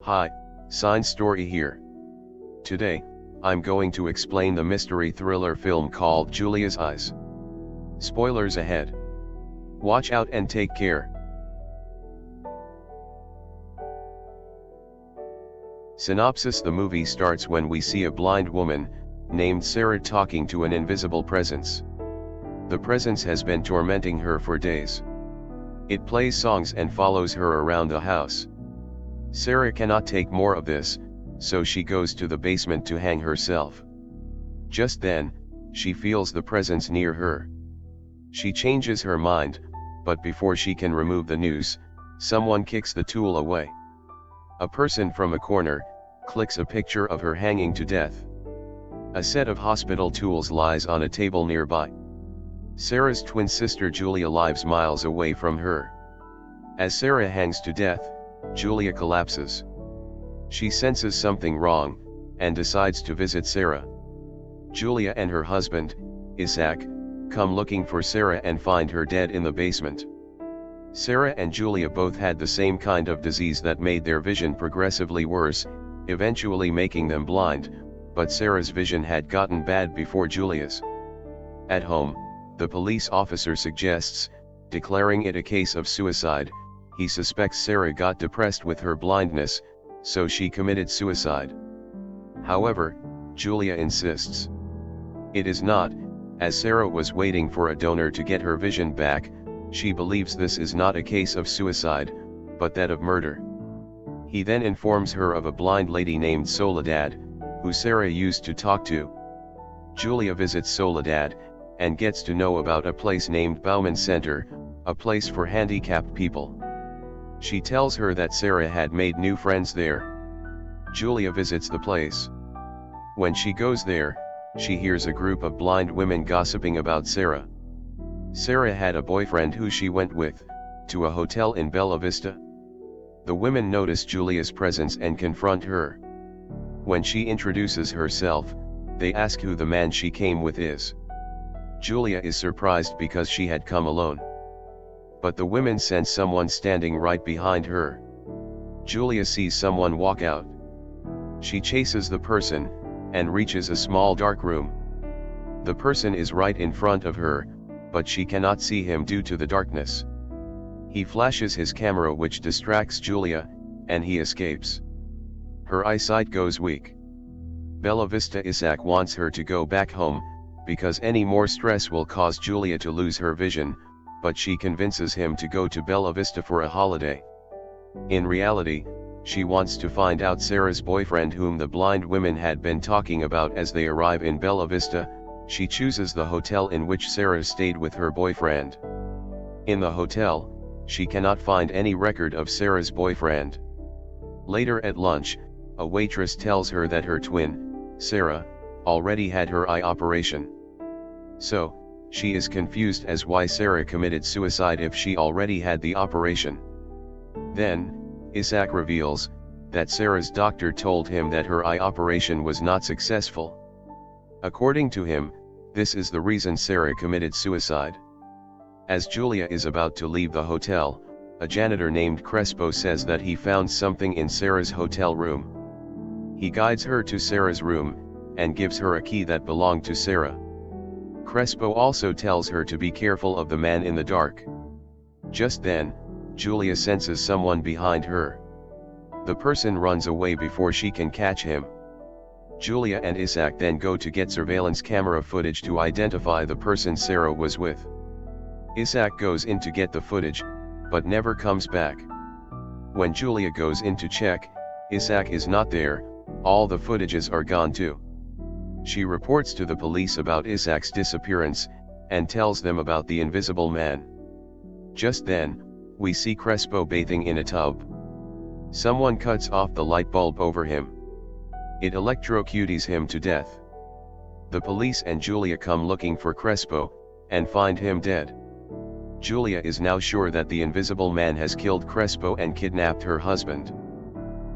Hi, Science Story here. Today, I'm going to explain the mystery thriller film called Julia's Eyes. Spoilers ahead. Watch out and take care. Synopsis: the movie starts when we see a blind woman, named Sara, talking to an invisible presence. The presence has been tormenting her for days. It plays songs and follows her around the house. Sara cannot take more of this, so she goes to the basement to hang herself. Just then, she feels the presence near her. She changes her mind, but before she can remove the noose, someone kicks the tool away. A person from a corner clicks a picture of her hanging to death. A set of hospital tools lies on a table nearby. Sara's twin sister Julia lives miles away from her. As Sara hangs to death, Julia collapses. She senses something wrong, and decides to visit Sara. Julia and her husband, Isaac, come looking for Sara and find her dead in the basement. Sara and Julia both had the same kind of disease that made their vision progressively worse, eventually making them blind, but Sara's vision had gotten bad before Julia's. At home, the police officer suggests, declaring it a case of suicide. He suspects Sara got depressed with her blindness, so she committed suicide. However, Julia insists it is not, as Sara was waiting for a donor to get her vision back. She believes this is not a case of suicide, but that of murder. He then informs her of a blind lady named Soledad, who Sara used to talk to. Julia visits Soledad, and gets to know about a place named Bauman Center, a place for handicapped people. She tells her that Sara had made new friends there. Julia visits the place. When she goes there, she hears a group of blind women gossiping about Sara. Sara had a boyfriend who she went with to a hotel in Bella Vista. The women notice Julia's presence and confront her. When she introduces herself, they ask who the man she came with is. Julia is surprised because she had come alone. But the women sense someone standing right behind her. Julia sees someone walk out. She chases the person, and reaches a small dark room. The person is right in front of her, but she cannot see him due to the darkness. He flashes his camera, which distracts Julia, and he escapes. Her eyesight goes weak. Bella Vista Isaac wants her to go back home, because any more stress will cause Julia to lose her vision, but she convinces him to go to Bella Vista for a holiday. In reality, she wants to find out Sara's boyfriend, whom the blind women had been talking about. As they arrive in Bella Vista, she chooses the hotel in which Sara stayed with her boyfriend. In the hotel, she cannot find any record of Sara's boyfriend. Later at lunch, a waitress tells her that her twin, Sara, already had her eye operation. So, she is confused as why Sara committed suicide if she already had the operation. Then, Isaac reveals that Sara's doctor told him that her eye operation was not successful. According to him, this is the reason Sara committed suicide. As Julia is about to leave the hotel, a janitor named Crespo says that he found something in Sara's hotel room. He guides her to Sara's room, and gives her a key that belonged to Sara. Crespo also tells her to be careful of the man in the dark. Just then, Julia senses someone behind her. The person runs away before she can catch him. Julia and Isaac then go to get surveillance camera footage to identify the person Sara was with. Isaac goes in to get the footage, but never comes back. When Julia goes in to check, Isaac is not there. All the footages are gone too. She reports to the police about Isaac's disappearance, and tells them about the invisible man. Just then, we see Crespo bathing in a tub. Someone cuts off the light bulb over him. It electrocutes him to death. The police and Julia come looking for Crespo, and find him dead. Julia is now sure that the invisible man has killed Crespo and kidnapped her husband.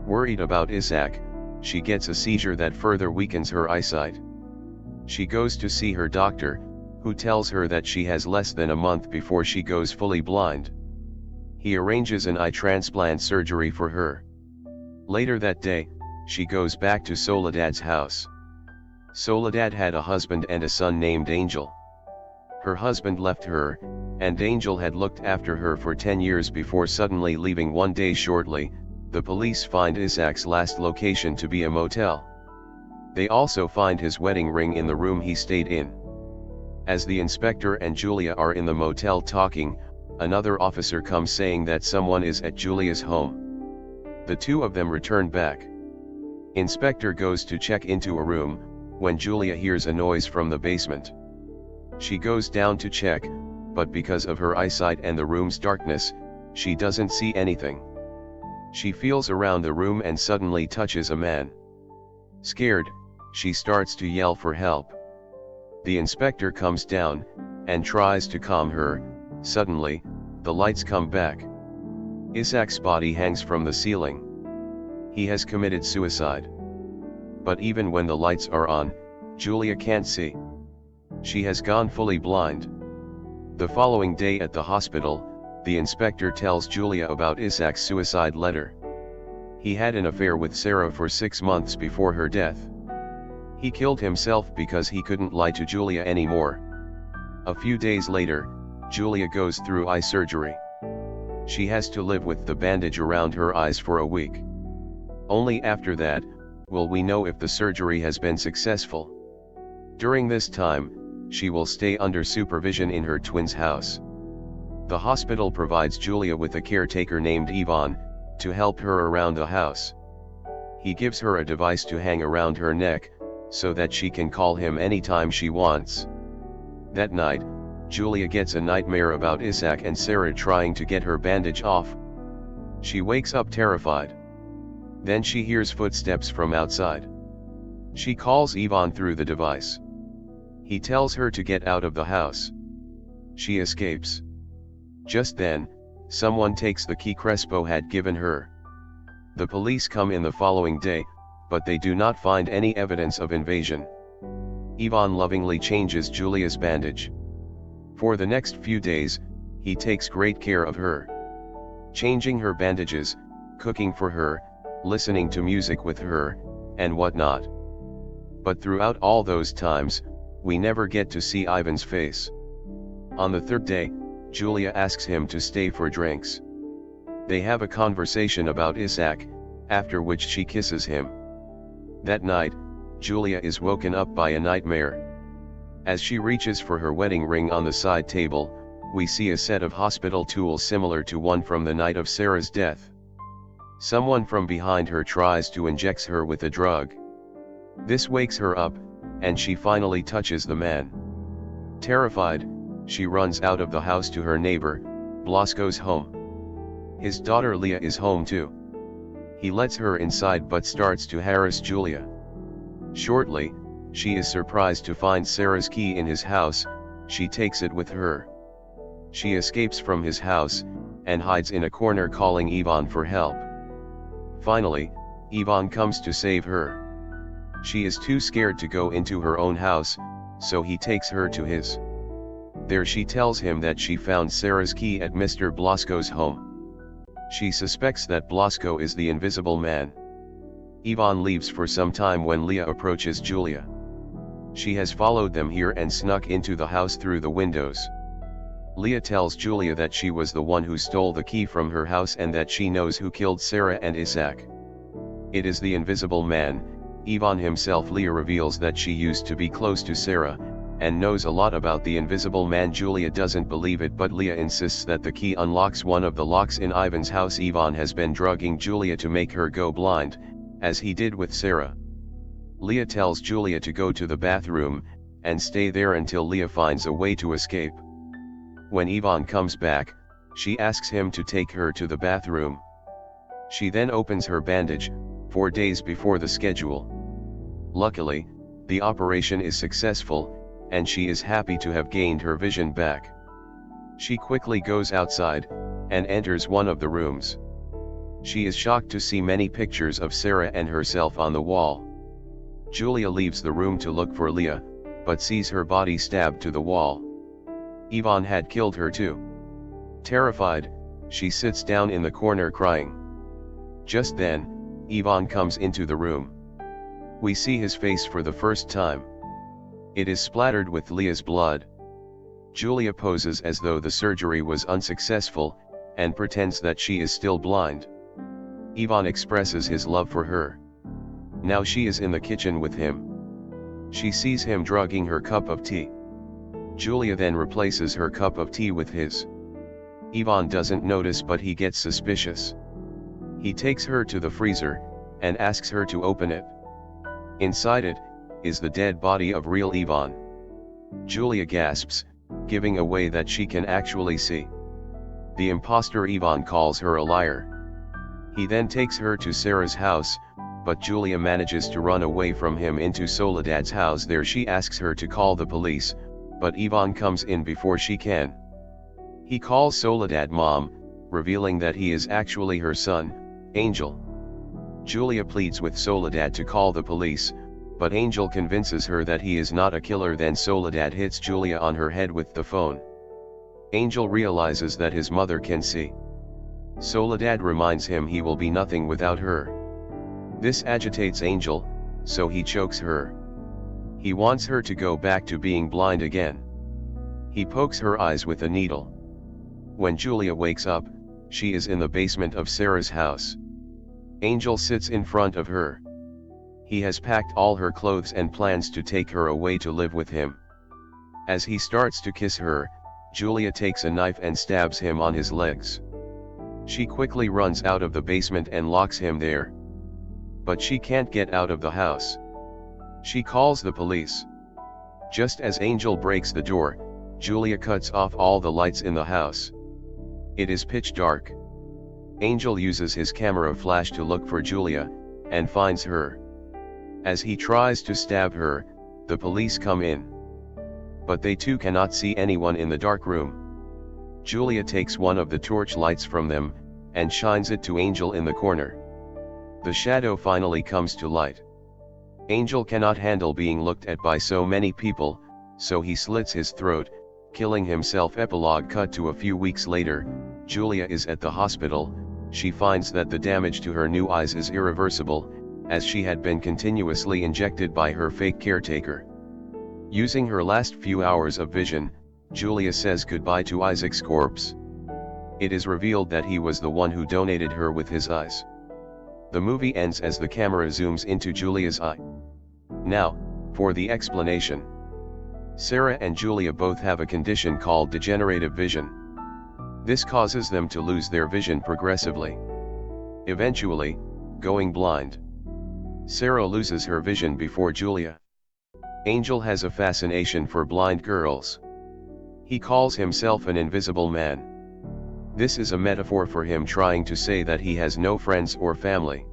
Worried about Isaac, she gets a seizure that further weakens her eyesight. She goes to see her doctor, who tells her that she has less than a month before she goes fully blind. He arranges an eye transplant surgery for her. Later that day, she goes back to Soledad's house. Soledad had a husband and a son named Angel. Her husband left her, and Angel had looked after her for 10 years before suddenly leaving one day. Shortly, the police find Isaac's last location to be a motel. They also find his wedding ring in the room he stayed in. As the inspector and Julia are in the motel talking, another officer comes saying that someone is at Julia's home. The two of them return back. Inspector goes to check into a room, when Julia hears a noise from the basement. She goes down to check, but because of her eyesight and the room's darkness, she doesn't see anything. She feels around the room and suddenly touches a man. Scared, she starts to yell for help. The inspector comes down, and tries to calm her. Suddenly, the lights come back. Isaac's body hangs from the ceiling. He has committed suicide. But even when the lights are on, Julia can't see. She has gone fully blind. The following day at the hospital, the inspector tells Julia about Isaac's suicide letter. He had an affair with Sara for 6 months before her death. He killed himself because he couldn't lie to Julia anymore. A few days later, Julia goes through eye surgery. She has to live with the bandage around her eyes for a week. Only after that, will we know if the surgery has been successful. During this time, she will stay under supervision in her twin's house. The hospital provides Julia with a caretaker named Ivan, to help her around the house. He gives her a device to hang around her neck, so that she can call him anytime she wants. That night, Julia gets a nightmare about Isaac and Sara trying to get her bandage off. She wakes up terrified. Then she hears footsteps from outside. She calls Ivan through the device. He tells her to get out of the house. She escapes. Just then, someone takes the key Crespo had given her. The police come in the following day, but they do not find any evidence of invasion. Ivan lovingly changes Julia's bandage. For the next few days, he takes great care of her. Changing her bandages, cooking for her, listening to music with her, and whatnot. But throughout all those times, we never get to see Ivan's face. On the third day, Julia asks him to stay for drinks. They have a conversation about Isaac, after which she kisses him. That night, Julia is woken up by a nightmare. As she reaches for her wedding ring on the side table, we see a set of hospital tools similar to one from the night of Sara's death. Someone from behind her tries to inject her with a drug. This wakes her up, and she finally touches the man. Terrified, she runs out of the house to her neighbor, Blasco's home. His daughter Leah is home too. He lets her inside but starts to harass Julia. Shortly, she is surprised to find Sara's key in his house. She takes it with her. She escapes from his house, and hides in a corner calling Ivan for help. Finally, Ivan comes to save her. She is too scared to go into her own house, so he takes her to his. There she tells him that she found Sara's key at Mr. Blasco's home. She suspects that Blasco is the invisible man. Ivan leaves for some time when Leah approaches Julia. She has followed them here and snuck into the house through the windows. Leah tells Julia that she was the one who stole the key from her house and that she knows who killed Sara and Isaac. It is the invisible man, Ivan himself. Leah reveals that she used to be close to Sara, and knows a lot about the invisible man. Julia doesn't believe it, but Leah insists that the key unlocks one of the locks in Ivan's house. Ivan has been drugging Julia to make her go blind, as he did with Sara. Leah tells Julia to go to the bathroom, and stay there until Leah finds a way to escape. When Ivan comes back, she asks him to take her to the bathroom. She then opens her bandage, 4 days before the schedule. Luckily, the operation is successful, and she is happy to have gained her vision back. She quickly goes outside, and enters one of the rooms. She is shocked to see many pictures of Sara and herself on the wall. Julia leaves the room to look for Leah, but sees her body stabbed to the wall. Ivan had killed her too. Terrified, she sits down in the corner crying. Just then, Ivan comes into the room. We see his face for the first time. It is splattered with Leah's blood. Julia poses as though the surgery was unsuccessful, and pretends that she is still blind. Ivan expresses his love for her. Now she is in the kitchen with him. She sees him drugging her cup of tea. Julia then replaces her cup of tea with his. Ivan doesn't notice, but he gets suspicious. He takes her to the freezer, and asks her to open it. Inside it, is the dead body of real Ivan. Julia gasps, giving away that she can actually see. The imposter Ivan calls her a liar. He then takes her to Sara's house, but Julia manages to run away from him into Soledad's house. There she asks her to call the police, but Ivan comes in before she can. He calls Soledad mom, revealing that he is actually her son, Angel. Julia pleads with Soledad to call the police, but Angel convinces her that he is not a killer. Then Soledad hits Julia on her head with the phone. Angel realizes that his mother can see. Soledad reminds him he will be nothing without her. This agitates Angel, so he chokes her. He wants her to go back to being blind again. He pokes her eyes with a needle. When Julia wakes up, she is in the basement of Sara's house. Angel sits in front of her. He has packed all her clothes and plans to take her away to live with him. As he starts to kiss her, Julia takes a knife and stabs him on his legs. She quickly runs out of the basement and locks him there. But she can't get out of the house. She calls the police. Just as Angel breaks the door, Julia cuts off all the lights in the house. It is pitch dark. Angel uses his camera flash to look for Julia, and finds her. As he tries to stab her, the police come in. But they too cannot see anyone in the dark room. Julia takes one of the torch lights from them, and shines it to Angel in the corner. The shadow finally comes to light. Angel cannot handle being looked at by so many people, so he slits his throat, killing himself. Epilogue cut to a few weeks later. Julia is at the hospital. She finds that the damage to her new eyes is irreversible, as she had been continuously injected by her fake caretaker. Using her last few hours of vision, Julia says goodbye to Isaac's corpse. It is revealed that he was the one who donated her with his eyes. The movie ends as the camera zooms into Julia's eye. Now, for the explanation. Sara and Julia both have a condition called degenerative vision. This causes them to lose their vision progressively, eventually going blind. Sara loses her vision before Julia. Angel has a fascination for blind girls. He calls himself an invisible man. This is a metaphor for him trying to say that he has no friends or family.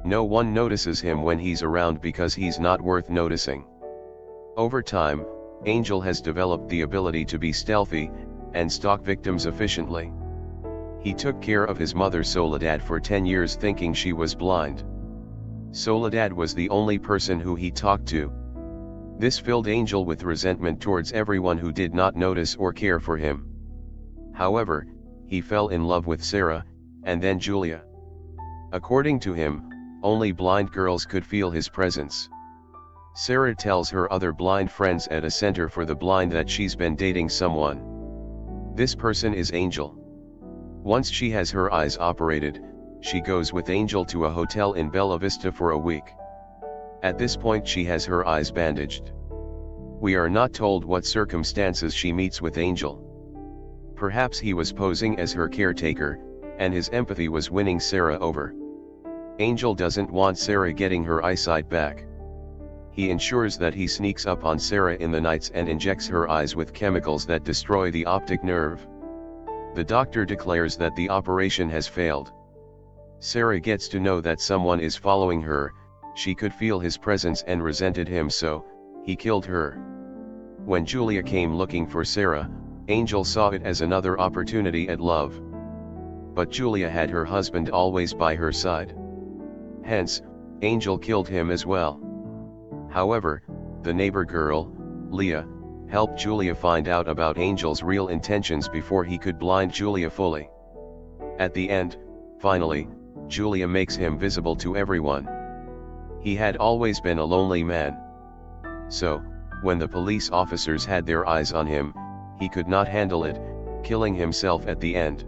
No one notices him when he's around because he's not worth noticing. Over time, Angel has developed the ability to be stealthy, and stalk victims efficiently. He took care of his mother Soledad for 10 years thinking she was blind. Soledad was the only person who he talked to. This filled Angel with resentment towards everyone who did not notice or care for him. However, he fell in love with Sara, and then Julia. According to him, only blind girls could feel his presence. Sara tells her other blind friends at a center for the blind that she's been dating someone. This person is Angel. Once she has her eyes operated, she goes with Angel to a hotel in Bella Vista for a week. At this point she has her eyes bandaged. We are not told what circumstances she meets with Angel. Perhaps he was posing as her caretaker, and his empathy was winning Sara over. Angel doesn't want Sara getting her eyesight back. He ensures that he sneaks up on Sara in the nights and injects her eyes with chemicals that destroy the optic nerve. The doctor declares that the operation has failed. Sara gets to know that someone is following her. She could feel his presence and resented him, so he killed her. When Julia came looking for Sara, Angel saw it as another opportunity at love. But Julia had her husband always by her side. Hence, Angel killed him as well. However, the neighbor girl, Leah, helped Julia find out about Angel's real intentions before he could blind Julia fully. At the end, finally, Julia makes him visible to everyone. He had always been a lonely man. So, when the police officers had their eyes on him, he could not handle it, killing himself at the end.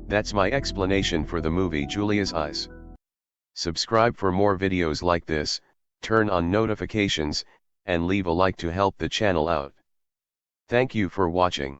That's my explanation for the movie Julia's Eyes. Subscribe for more videos like this, turn on notifications, and leave a like to help the channel out. Thank you for watching.